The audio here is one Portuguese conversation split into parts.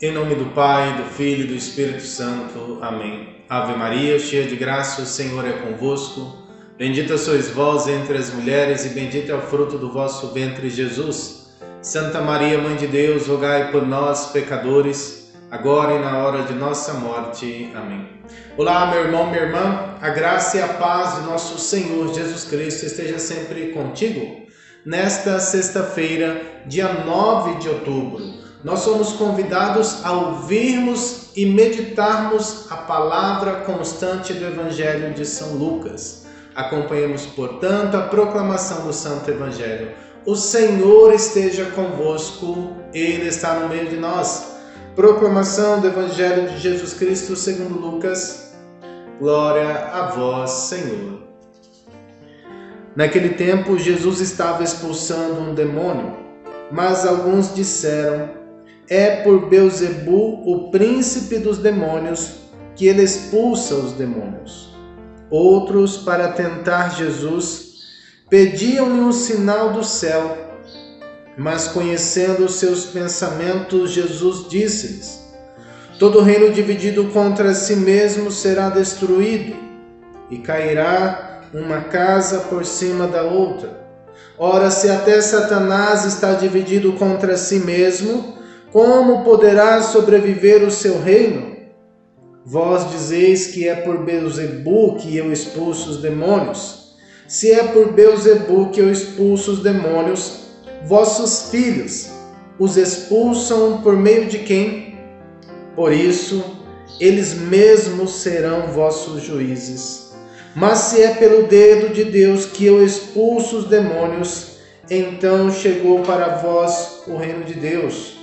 Em nome do Pai, do Filho e do Espírito Santo. Amém. Ave Maria, cheia de graça, o Senhor é convosco. Bendita sois vós entre as mulheres e bendito é o fruto do vosso ventre, Jesus. Santa Maria, Mãe de Deus, rogai por nós, pecadores, agora e na hora de nossa morte. Amém. Olá, meu irmão, minha irmã. A graça e a paz de nosso Senhor Jesus Cristo esteja sempre contigo. Nesta sexta-feira, dia 9 de outubro, nós somos convidados a ouvirmos e meditarmos a palavra constante do Evangelho de São Lucas. Acompanhemos, portanto, a proclamação do Santo Evangelho. O Senhor esteja convosco, Ele está no meio de nós. Proclamação do Evangelho de Jesus Cristo segundo Lucas. Glória a vós, Senhor. Naquele tempo, Jesus estava expulsando um demônio, mas alguns disseram: é por Beelzebu, o príncipe dos demônios, que ele expulsa os demônios. Outros, para tentar Jesus, pediam-lhe um sinal do céu. Mas conhecendo os seus pensamentos, Jesus disse-lhes: todo reino dividido contra si mesmo será destruído, e cairá uma casa por cima da outra. Ora, se até Satanás está dividido contra si mesmo, como poderá sobreviver o seu reino? Vós dizeis que é por Beelzebu que eu expulso os demônios. Se é por Beelzebu que eu expulso os demônios, vossos filhos os expulsam por meio de quem? Por isso, eles mesmos serão vossos juízes. Mas se é pelo dedo de Deus que eu expulso os demônios, então chegou para vós o reino de Deus.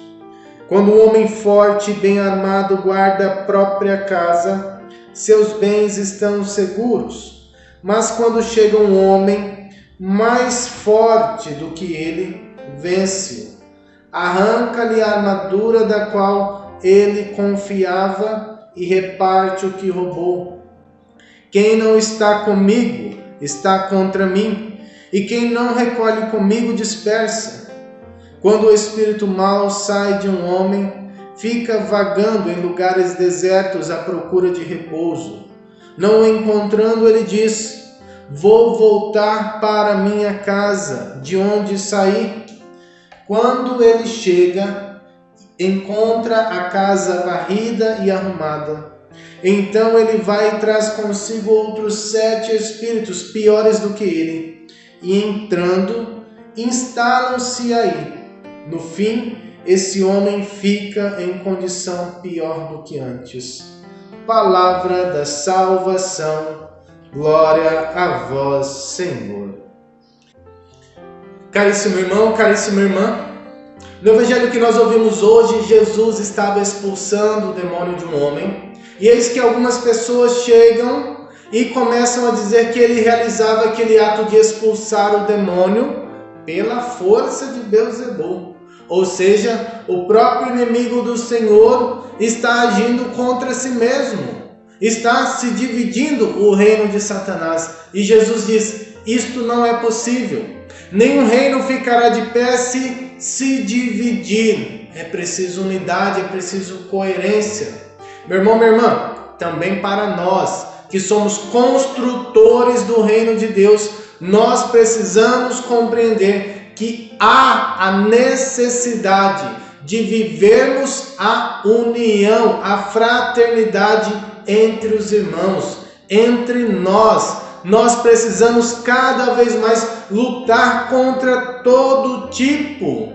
Quando um homem forte e bem armado guarda a própria casa, seus bens estão seguros. Mas quando chega um homem mais forte do que ele, vence-o, arranca-lhe a armadura da qual ele confiava e reparte o que roubou. Quem não está comigo está contra mim, e quem não recolhe comigo dispersa. Quando o espírito mau sai de um homem, fica vagando em lugares desertos à procura de repouso. Não o encontrando, ele diz: vou voltar para minha casa, de onde saí. Quando ele chega, encontra a casa varrida e arrumada. Então ele vai e traz consigo outros 7 espíritos piores do que ele, e entrando, instalam-se aí. No fim, esse homem fica em condição pior do que antes. Palavra da salvação. Glória a vós, Senhor. Caríssimo irmão, caríssima irmã, no evangelho que nós ouvimos hoje, Jesus estava expulsando o demônio de um homem, e eis que algumas pessoas chegam e começam a dizer que ele realizava aquele ato de expulsar o demônio pela força de Beelzebu. Ou seja, o próprio inimigo do Senhor está agindo contra si mesmo, está se dividindo o reino de Satanás. E Jesus diz: isto não é possível. Nenhum reino ficará de pé se dividir. É preciso unidade, é preciso coerência. Meu irmão, minha irmã, também para nós que somos construtores do reino de Deus, nós precisamos compreender que há a necessidade de vivermos a união, a fraternidade entre os irmãos, entre nós. Nós precisamos cada vez mais lutar contra todo tipo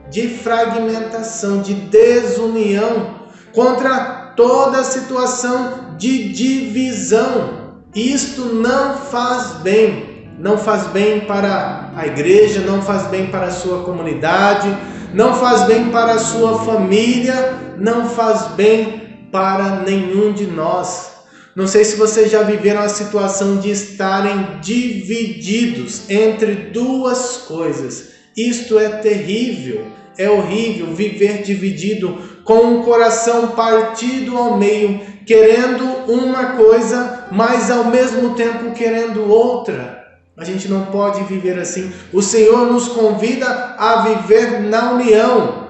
de fragmentação, de desunião, contra toda situação de divisão. Isto não faz bem. Não faz bem para a igreja, não faz bem para a sua comunidade, não faz bem para a sua família, não faz bem para nenhum de nós. Não sei se vocês já viveram a situação de estarem divididos entre duas coisas. Isto é terrível, é horrível viver dividido, com um coração partido ao meio, querendo uma coisa, mas ao mesmo tempo querendo outra. A gente não pode viver assim. O Senhor nos convida a viver na união.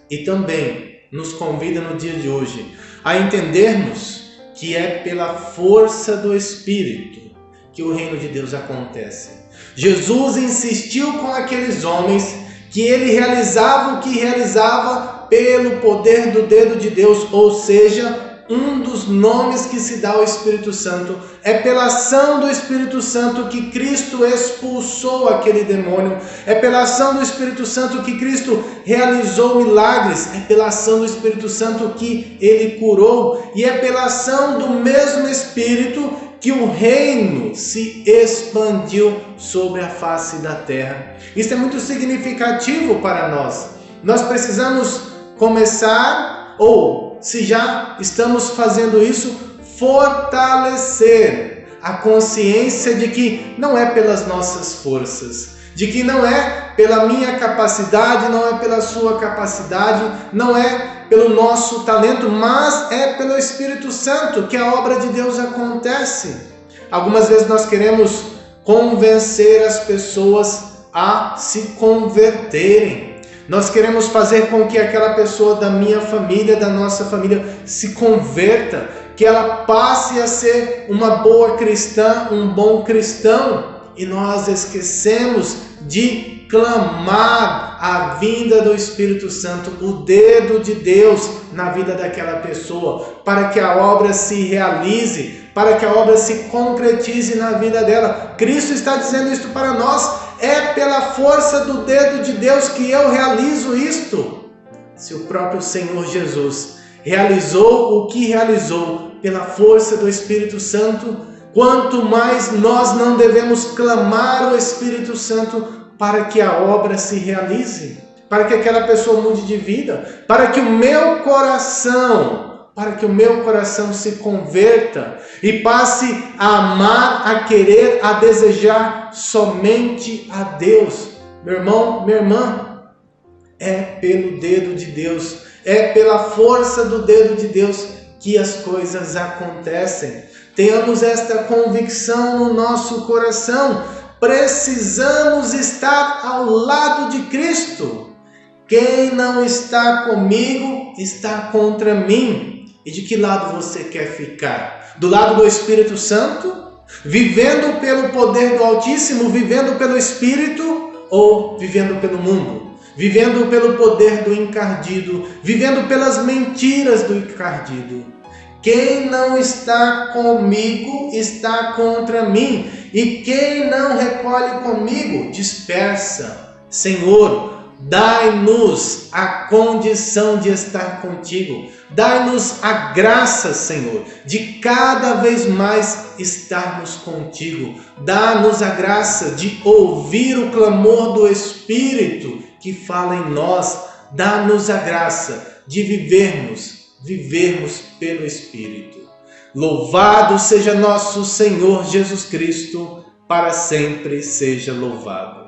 E também nos convida no dia de hoje a entendermos que é pela força do Espírito que o reino de Deus acontece. Jesus insistiu com aqueles homens que ele realizava o que realizava pelo poder do dedo de Deus, ou seja, um dos nomes que se dá ao Espírito Santo. É pela ação do Espírito Santo que Cristo expulsou aquele demônio. É pela ação do Espírito Santo que Cristo realizou milagres. É pela ação do Espírito Santo que ele curou. E é pela ação do mesmo Espírito que o reino se expandiu sobre a face da terra. Isso é muito significativo para nós. Nós precisamos começar, ou se já estamos fazendo isso, fortalecer a consciência de que não é pelas nossas forças, de que não é pela minha capacidade, não é pela sua capacidade, não é pelo nosso talento, mas é pelo Espírito Santo que a obra de Deus acontece. Algumas vezes nós queremos convencer as pessoas a se converterem. Nós queremos fazer com que aquela pessoa da minha família, da nossa família, se converta, que ela passe a ser uma boa cristã, um bom cristão. E nós esquecemos de clamar a vinda do Espírito Santo, o dedo de Deus na vida daquela pessoa, para que a obra se realize, para que a obra se concretize na vida dela. Cristo está dizendo isso para nós. É pela força do dedo de Deus que eu realizo isto. Se o próprio Senhor Jesus realizou o que realizou pela força do Espírito Santo, quanto mais nós não devemos clamar o Espírito Santo para que a obra se realize, para que aquela pessoa mude de vida, para que o meu coração se converta e passe a amar, a querer, a desejar somente a Deus. Meu irmão, minha irmã, é pelo dedo de Deus, é pela força do dedo de Deus que as coisas acontecem. Tenhamos esta convicção no nosso coração. Precisamos estar ao lado de Cristo. Quem não está comigo está contra mim. E de que lado você quer ficar? Do lado do Espírito Santo? Vivendo pelo poder do Altíssimo, vivendo pelo Espírito, ou vivendo pelo mundo? Vivendo pelo poder do encardido, vivendo pelas mentiras do encardido. Quem não está comigo está contra mim, e quem não recolhe comigo dispersa. Senhor, dai-nos a condição de estar contigo. Dai-nos a graça, Senhor, de cada vez mais estarmos contigo. Dá-nos a graça de ouvir o clamor do Espírito que fala em nós. Dá-nos a graça de vivermos pelo Espírito. Louvado seja nosso Senhor Jesus Cristo, para sempre seja louvado.